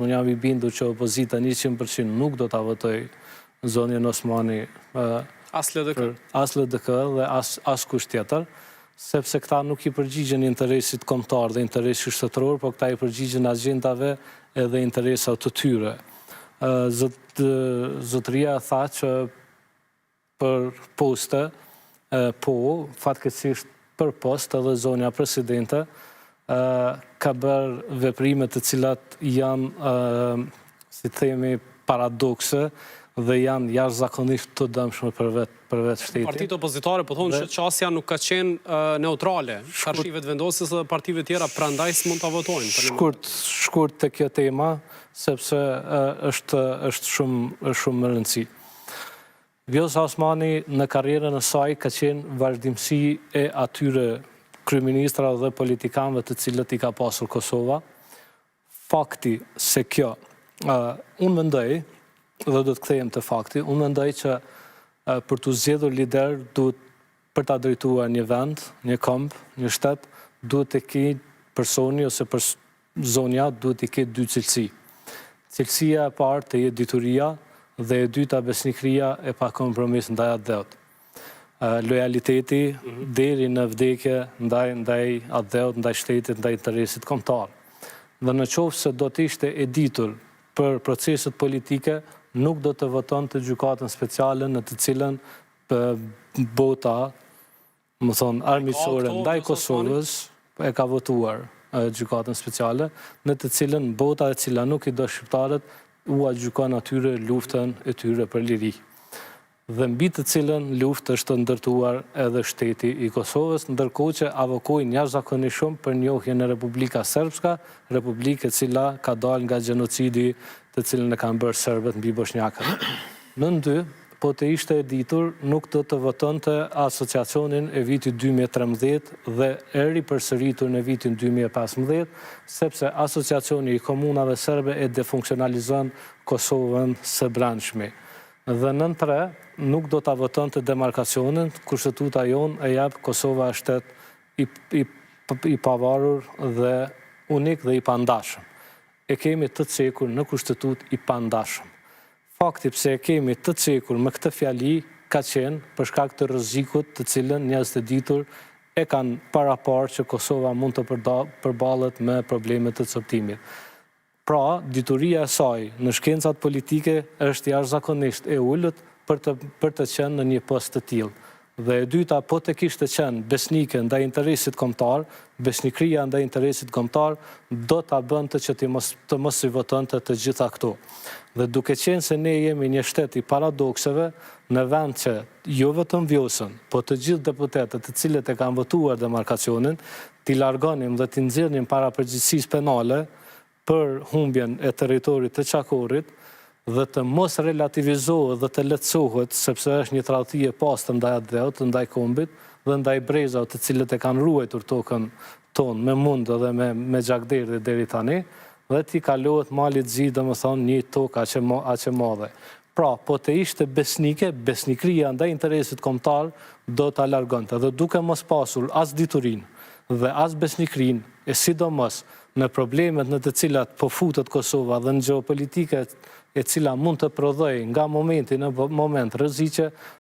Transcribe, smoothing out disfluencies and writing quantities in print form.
Unë jam I bindur që opozita 100% nuk do ta votoj zonjën Osmani as LDK dhe as kush tjetër, sepse këta nuk I përgjigjen interesit kombëtar dhe interesit shtetëror, por këta I përgjigjen agjendave edhe interesat të tyre. Zotëria tha që për poste, po, fatkeqësisht për post edhe zonja presidente, ka bërë veprime të cilat janë, si themi, paradokse dhe janë jashtëzakonisht të dëmshme për vetë shtetin. Partitë opozitare po thonë që qasja nuk ka qenë neutrale, karshive të vendosjes dhe partive tjera, prandaj s'mund ta votojnë. Shkurt të kjo tema, sepse është shumë më rëndësi. Vjosa Osmani në karrierën e saj ka qenë vazhdimsi e atyre kryeministra dhe politikanëve të cilët I ka pasur Kosova. Fakti se kjo, unë mendoj, dhe do të kthehem te fakti, unë mendoj që për të zgjedhur lider duhet për ta drejtuar një vend, një komb, një shtet, duhet të ketë personi ose zonja duhet të ketë dy cilësi. Cilësia e parë të jetë dituria dhe e dyta besnikëria e pa kompromis ndaj atë dheut. Lojaliteti deri në vdekje ndaj atë dheut, ndaj shtetit, ndaj interesit kombëtar. Dhe në qoftë se do të ishte e ditur për proceset politike, nuk do të voton të gjykatën speciale në të cilën bota, më thonë, armiqësore ndaj Kosovës e ka votuar gjykatën speciale, në të cilën bota e cila nuk I do shqiptarët u gjykon atyre luftën e tyre për liri. Dhe mbi të cilën luftë është ndërtuar edhe shteti I Kosovës, ndërkohë që avokojnë jashtëzakonisht shumë për njohjen e Republika Srpska, republikë e cila ka dalë nga gjenocidi të cilën e kanë bërë serbët mbi bosnjakët. Në dy, po të ishte e ditur, nuk do të votonte asociacionin e vitit 2013 dhe e ripërsëritur në vitin 2015, sepse asociacioni I komunave serbe e defunksionalizon Kosovën së brendshme. Dhe nën 3, nuk do ta votonte demarkacionin, kushtetuta jonë e jep Kosova shtet I pavarur dhe unik dhe I pandashëm. E kemi të cekur në kushtetut I pandashëm. Fakti pse e kemi të cekur me këtë fjali ka qenë për shkak të rrezikut të cilën njerëzit e ditur e kanë parapar që Kosova mund të përballet me probleme të coptimit. Pra, dituria e saj në shkencat politike është jashtëzakonisht e ulët për të qenë në një post të tillë. Dhe e dyta, po të kishte qenë besnike ndaj interesit kombëtar, besnikëria ndaj interesit kombëtar, do ta bënte që të mos I votonte të gjitha këto. Dhe duke qenë se ne jemi një shtet I paradokseve, në vend që jo vetëm Vjosën, po të gjithë deputetët të cilët e kanë votuar demarkacionin, t'i largonim dhe t'i nxjerrnim para përgjegjësisë penale për humbjen e territorit të Qakorit, dhe të mos relativizohet dhe të lehtësohet, sepse është një tradhti e pastër ndaj atë dheut, ndaj kombit dhe ndaj brezave të cilët e kanë ruajtur tokën tonë me mund dhe me gjakderdhje deri tani, dhe t'i kalohet malit zi, domethënë një tokë aq e madhe. Pra, po të ishte besnike, besnikëria ndaj interesit kombëtar do ta largonte dhe duke mos pasur as diturinë dhe as besnikërinë, e sidomos në problemet në të cilat po futet Kosova dhe në gjeopolitike e cila mund të prodhojë nga momenti në moment rreziqe,